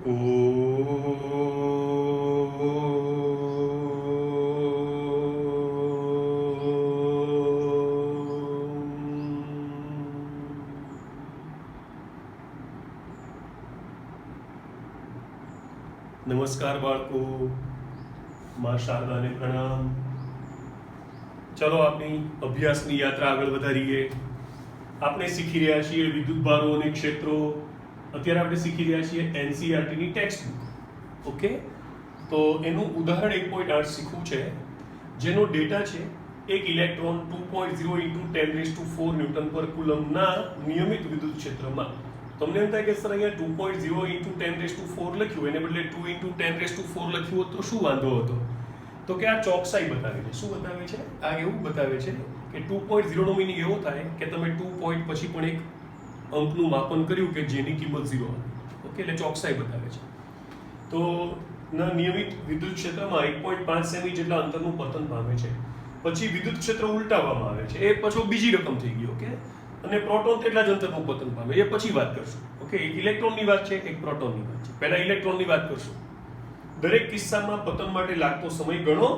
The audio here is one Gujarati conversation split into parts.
નમસ્કાર બાળકો, માં શારદાને પ્રણામ. ચલો આપણી અભ્યાસની યાત્રા આગળ વધારીએ. આપણે શીખી રહ્યા છીએ વિદ્યુતભારો અને ક્ષેત્રો. અત્યારે આપણે શીખી રહ્યા છીએ એનસીઈઆરટીની ટેક્સ્ટ બુક. ઓકે, તો એનું ઉદાહરણ 1.8 શીખવું છે, જેનો ડેટા છે એક ઇલેક્ટ્રોન 2.0 × 10⁴ ન્યૂટન પર કુલમના નિયમિત વિદ્યુત ક્ષેત્રમાં. તમને એમ થાય કે સર અહીંયા 2.0 × 10⁴ લખ્યું, એને બદલે 2 × 10⁴ લખ્યું હોત તો શું વાંધો હતો? તો કે આ ચોકસાઈ બતાવે છે. શું બતાવે છે? આ એવું બતાવે છે કે 2.0 નો મીનિંગ એવો થાય કે તમે 2 પોઈન્ટ પછી પણ એક અંકનું માપન કર્યું કે જેની કિંમત 0 હતી. ઓકે, એટલે ચોકસાઈ બતાવે છે. તો નિયમિત વિદ્યુત ક્ષેત્રમાં 1.5 સેમી જેટલા અંતરનું પતન પામે છે. પછી વિદ્યુત ક્ષેત્ર ઉલટાવવામાં આવે છે, એ પછી બીજી રકમ થઈ ગઈ. ઓકે, અને પ્રોટોન કેટલા જ અંતરનું પતન પામે એ પછી વાત કરશું. ઓકે, એક ઇલેક્ટ્રોનની વાત છે, એક પ્રોટોનની વાત છે. પહેલા ઇલેક્ટ્રોનની વાત કરશું. દરેક કિસ્સામાં પતન માટે લાગતો સમય ગણો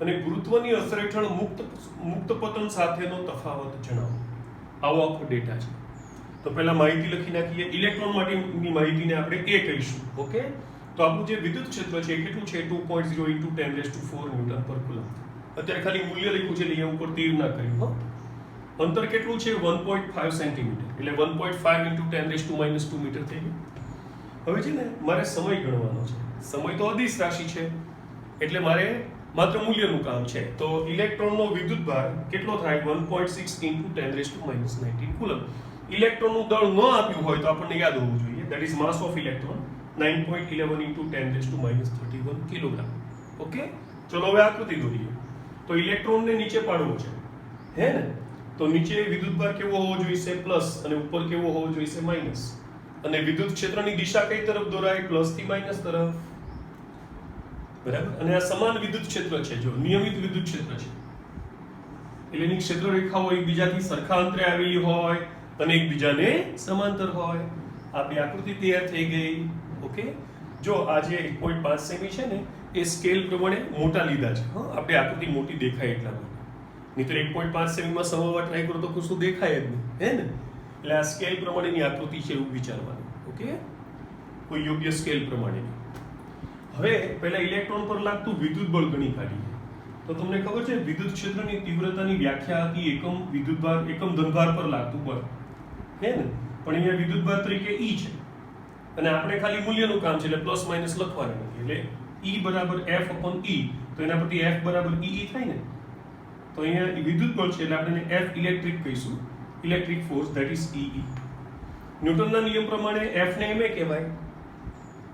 અને ગુરુત્વની અસર હેઠળ મુક્ત પતન સાથેનો તફાવત જણાવો. આવો આખો ડેટા છે. તો પહેલા માહિતી લખી નાખીએ. ઇલેક્ટ્રોન માટેની માહિતીને આપણે એ કહીશું. ઓકે, તો આપણું જે વિદ્યુત ક્ષેત્ર છે એ કેટલું છે? 2.0 × 10⁴ ન્યૂટન પર કુલમ. અત્યારે ખાલી મૂલ્ય લખ્યું છે એટલે અહીંયા ઉપર તીર ના કર્યું. અંતર કેટલું છે? 1.5 સેન્ટીમીટર, એટલે 1.5 × 10⁻² મીટર થઈ ગયું. હવે છે ને મારે સમય ગણવાનો છે. સમય તો અદિશ રાશિ છે એટલે મારે માત્ર મૂલ્યનું કામ છે. તો ઇલેક્ટ્રોનનો વિદ્યુતભાર કેટલો થાય? 1.6 × 10⁻19 કુલમ. ઇલેક્ટ્રોનનું દળ ન આપ્યું હોય તો આપણને યાદ હોવું જોઈએ, that is mass of electron 9.11 × 10⁻31 kilogram. Okay, ચલો હવે આકૃતિ દોરીએ. તો ઇલેક્ટ્રોનને નીચે પાડવો છે, હે ને? તો નીચે વિદ્યુતભાર કેવો હોવો જોઈએ? પ્લસ, અને ઉપર કેવો હોવો જોઈએ? માઇનસ. અને વિદ્યુત ક્ષેત્રની દિશા કઈ તરફ દોરાય? પ્લસ થી માઇનસ તરફ. બરાબર. અને આ સમાન વિદ્યુત ક્ષેત્ર છે, જો નિયમિત વિદ્યુત ક્ષેત્ર છે એટલે એની ક્ષેત્ર રેખાઓ એકબીજાથી સરખા અંતરે આવેલી હોય અને એકબીજાને સમાંતર હોય. આપણી આકૃતિ તૈયાર થઈ ગઈ. ઓકે, જો આ જે 1.5 સેમી છે ને એ સ્કેલ પ્રમાણે મોટા લીધા છે. હા, આપણે આકૃતિ મોટી દેખાય એટલા માટે. નહીંતર 1.5 સેમીમાં સમાવવા ટ્રાય કરો તો કશું દેખાય જ નહીં, હે ને? એટલે આ સ્કેલ પ્રમાણેની આકૃતિ છે એવું વિચારવાનું. ઓકે, કોઈ યોગ્ય સ્કેલ પ્રમાણેની. હવે પહેલા ઇલેક્ટ્રોન પર લાગતું વિદ્યુત બળ ગણી કાઢીએ. તો તમને ખબર છે વિદ્યુત ક્ષેત્રની તીવ્રતાની વ્યાખ્યા હતી એકમ વિદ્યુતભાર, એકમ ધનભાર પર લાગતું બળ, હે ને? પણ અહીંયા વિદ્યુતભાર તરીકે E છે અને આપણે ખાલી મૂલ્યનું કામ છે એટલે પ્લસ માઇનસ લખવાનું નથી. એટલે E બરાબર F/E, તો એના પરથી F બરાબર EE થાય ને? તો અહીંયા વિદ્યુત બળ છે એટલે આપણે F ઇલેક્ટ્રિક કહીશું, electric force, that is EE. ન્યૂટનના નિયમ પ્રમાણે F ને ma કહેવાય.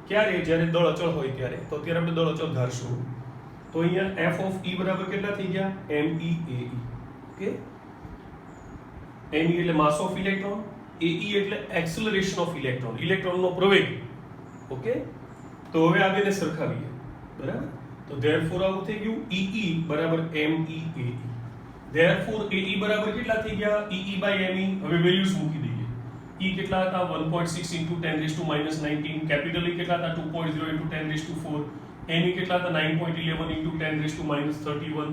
ક્યારે? જ્યારે દળ અચળ હોય ત્યારે. તો અત્યારે આપણે દળ અચળ ધારશું. તો અહીંયા F(E) બરાબર કેટલા થઈ ગયા? MEAE. ઓકે, me એટલે માસ ઓફ ઇલેક્ટ્રોન, ae એટલે એક્સેલરેશન ઓફ ઇલેક્ટ્રોન, ઇલેક્ટ્રોનનો પ્રવેગ. ઓકે, તો હવે આ બેને સરખાવીએ. બરાબર. તો ધેરફોર આવું થઈ ગયું, EE બરાબર MEAE. ધેરફોર AE બરાબર કેટલા થઈ ગયા? EE/me. હવે વેલ્યુઝ મૂકી દઈએ. E કેટલા હતા? 1.6 × 10⁻19. કેપિટલ E કેટલા હતા? 2.0 × 10⁴. me કેટલા હતા? 9.11 × 10⁻31.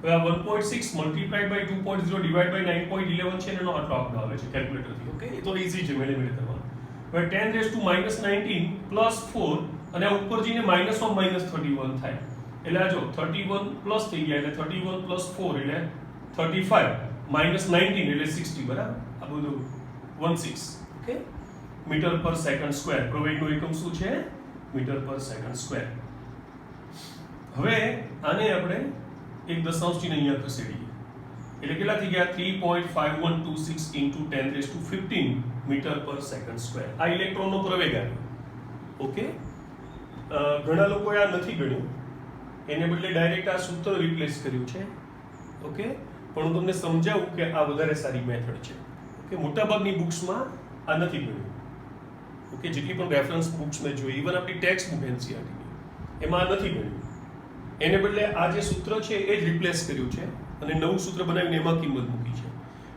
હવે આ 1.6 મલ્ટીપ્લાઈડ બાય 2.0 ડિવાઇડ બાય 9.11 છે, એનો આટલો આંકડો આવે છે કેલ્ક્યુલેટરથી. ઓકે, એ તો ઈઝી છે મેળે કરવાનું. હવે 10⁻19 પ્લસ 4 અને આ ઉપર જઈને -31 થાય. એટલે આ જો 31 પ્લસ થઈ ગયા એટલે 31 પ્લસ 4 એટલે 35 -19 એટલે 60. બરાબર. આ બધું 16. ઓકે, મીટર પર સેકન્ડ સ્ક્વેર. પ્રવેગનો એકમ શું છે? મીટર પર સેકન્ડ સ્ક્વેર. હવે આને આપણે એક દશાંશ ચિહ્ન અહીંયા ખસેડીએ એટલે કેટલા થઈ ગયા? 3.5126 × 10⁻15 મીટર પર સેકન્ડ સ્ક્વેર. આ ઇલેક્ટ્રોનનો પ્રવેગ આવ્યો. ઓકે, ઘણા લોકોએ આ નથી ગણ્યું, એને બદલે ડાયરેક્ટ આ સૂત્ર રિપ્લેસ કર્યું છે. ઓકે, પણ હું તમને સમજાવું કે આ વધારે સારી મેથડ છે. ઓકે, મોટાભાગની બુક્સમાં આ નથી ગણ્યું. ઓકે, જેટલી પણ રેફરન્સ બુક્સ મેં જોઈ, ઇવન આપણી ટેક્સ્ટ બુક એનસીઈઆરટીની, એમાં આ નથી ગણ્યું. એને બદલે આ જે સૂત્ર છે એ જ રિપ્લેસ કર્યું છે અને નવું સૂત્ર બનાવીને એમાં કિંમત મૂકી છે.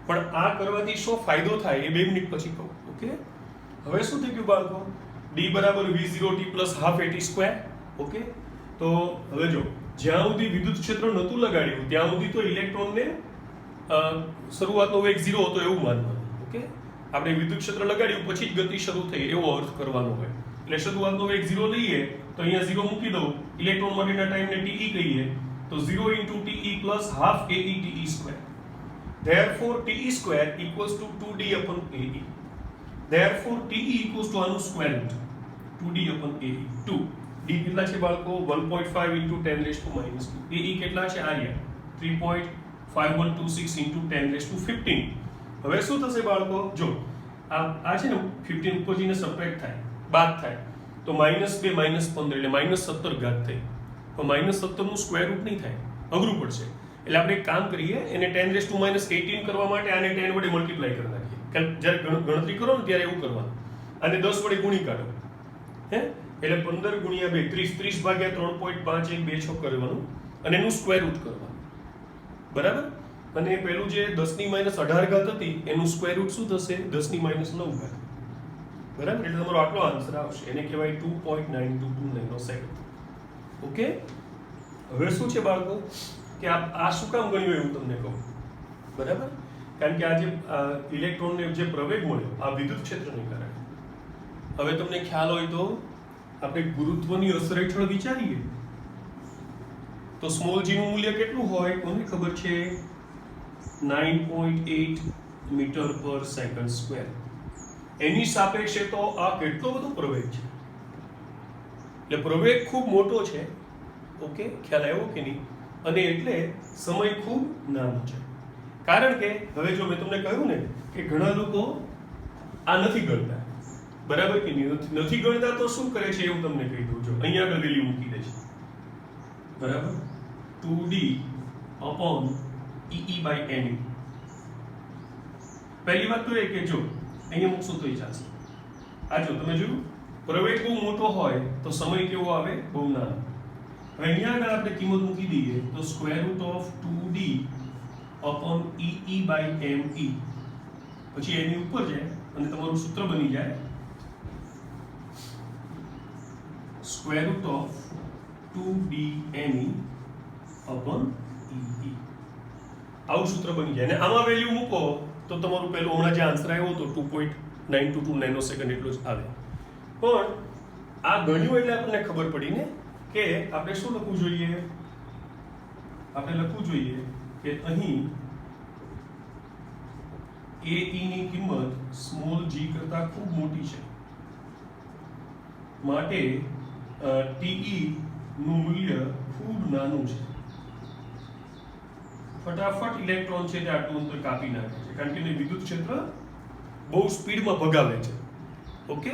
પણ આ કરવાથી શું ફાયદો થાય એ 2 મિનિટ પછી કહું. ઓકે, હવે શું થઈ ગયું બાળકો? d બરાબર v0t plus half at square. Okay, તો હવે જો જ્યાં સુધી વિદ્યુત ક્ષેત્ર નહોતું લગાડ્યું ત્યાં સુધી તો ઇલેક્ટ્રોનને શરૂઆતનો વેગ 0 હતો એવું માનવાનું. ઓકે, આપણે વિદ્યુત ક્ષેત્ર લગાડ્યું પછી જ ગતિ શરૂ થઈ એવો અર્થ કરવાનો હોય. એટલે શરૂઆતનો વેગ 0 લઈએ તો અહીંયા 0 મૂકી દઉં, ઇલેક્ટ્રોન માટેના ટાઈમને te કહીએ તો 0 into te plus half ae te square. Therefore te square equals to 2d upon ae. Therefore te equals to આનું square root 2d upon ae. 2 d કેટલા છે બાળકો? 1.5 into 10 raised to minus 2. ae કેટલા છે આર્યા? 3.5126 into 10 raised to 15. હવે શું થશે બાળકો? જો આ છે ને 15 ઉપર જઈને સબટ્રેક્ટ થાય, બાદ થાય તો -2 -15 એટલે -17 ઘાત થઈ. તો -17 નું સ્ક્વેર રૂટ નહીં થાય, અઘરું પડશે. એટલે આપણે એક કામ કરીએ, એને 10 raised to -18 કરવા માટે આને 10 વડે મલ્ટીપ્લાય કરી નાખીએ. જ્યારે ગણતરી કરો ને ત્યારે એવું કરવાનું. આને 10 વડે ગુણી કાઢો, હે, એટલે 15 ગુણ્યા 2 30, 30 ભાગ્યા 3.5126 કરવાનું અને એનું સ્ક્વેર રૂટ કરવાનું. બરાબર? અને પેલું જે 10 ની -18 ઘાત હતી એનું સ્ક્વેર રૂટ શું થશે? 10 ની -9 ઘાત. બરાબર? એટલે તમારો આટલો આન્સર આવશે. એને કહેવાય 2.922 નેનોસેકન્ડ. ઓકે, હવે શું છે બાળકો કે આ શું કામ ગણ્યું એવું તમને કહું. બરાબર? કારણ કે આ જે ઇલેક્ટ્રોનને જે પ્રવેગ મળ્યો આ વિદ્યુત ક્ષેત્રને કારણે. હવે તમને ખ્યાલ હોય તો આપણે ગુરુત્વની અસર હેઠળ વિચારીએ તો સ્મોલ g નું મૂલ્ય કેટલું હોય? કોને ખબર છે? 9.8 મીટર પર સેકન્ડ સ્ક્વેર. એની સાપેક્ષે તો આ કેટલો બધો પ્રવેગ છે. એટલે પ્રવેગ ખૂબ મોટો છે. ઓકે, ખ્યાલ આવ્યો કે નહીં? અને એટલે સમય ખૂબ નાનો છે. કારણ કે હવે જો મેં તમને કહ્યું ને કે ઘણા લોકો આ નથી ગણતા. બરાબર કે નહીં? નથી ગણતા તો શું કરે છે એવું તમને કહી દઉં. જો અહીંયા આગળ વેલ્યુ મૂકી દે છે. બરાબર? 2d upon e by ne. પહેલી વાત તો એ કે જો અહીંયા મૂકશો તો ચાલશે. આ જો તમે જોયું પ્રવેગ બહુ મોટો હોય તો સમય કેવો આવે? બહુ નાનો. હવે અહીંયા આગળ આપણે કિંમત મૂકી દઈએ તો square root of 2d upon e by me, પછી એની ઉપર જાય અને તમારું સૂત્ર બની જાય square root of 2d me upon e. આવું સૂત્ર બની જાય. અને આમાં વેલ્યુ મૂકો તો તમારું પહેલું હમણાં જે આન્સર આવ્યો હતો 2.922 નેનોસેકન્ડ એટલું જ આવે. પણ આ ગણ્યું એટલે આપણને ખબર પડી ને કે આપણે શું લખવું જોઈએ? આપણે લખવું જોઈએ કે અહીં ae ની કિંમત સ્મોલ g કરતા ખૂબ મોટી છે, માટે te નું મૂલ્ય ખૂબ નાનું છે. ફટાફટ ઇલેક્ટ્રોન છે તે આટલું અંતર કાપી નાખે છે કારણ કે વિદ્યુત ક્ષેત્ર બહુ સ્પીડમાં ભગાવે છે. ઓકે.